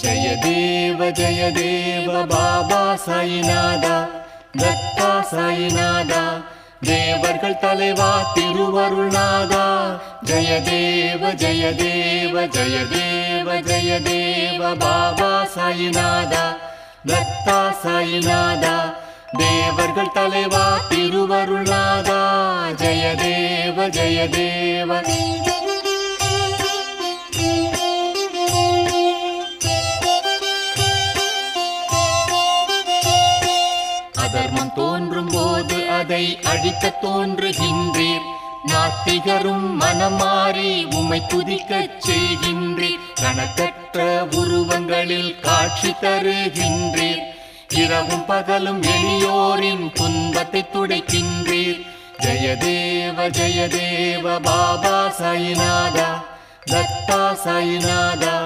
ஜய தேவ பாபா சாயிநாதா, தத்தா சாயிநாதா, தேவர்கள் தலைவா திருவருள்நாதா. ஜய தேவ பாபா சாயிநாதா, தத்தா சாயிநாதா, தேவர்கள் தலைவா திருவருள்நாதா. ஜய தேவ அதர்மம் தோன்றும் போது அதை அழிக்க தோன்றுகின்றீர். நாத்திகரும் மனமாறி உமை துதிக்கச் செய்கின்றீர். கணக்கற்ற உருவங்களில் காட்சி தருகின்றீர். இரவும் பகலும் எளியோரின் துன்பத்தை துடைக்கின்றீர். ஜய தேவ பாபா சாயிநாதா, தத்தா சாயிநாதா,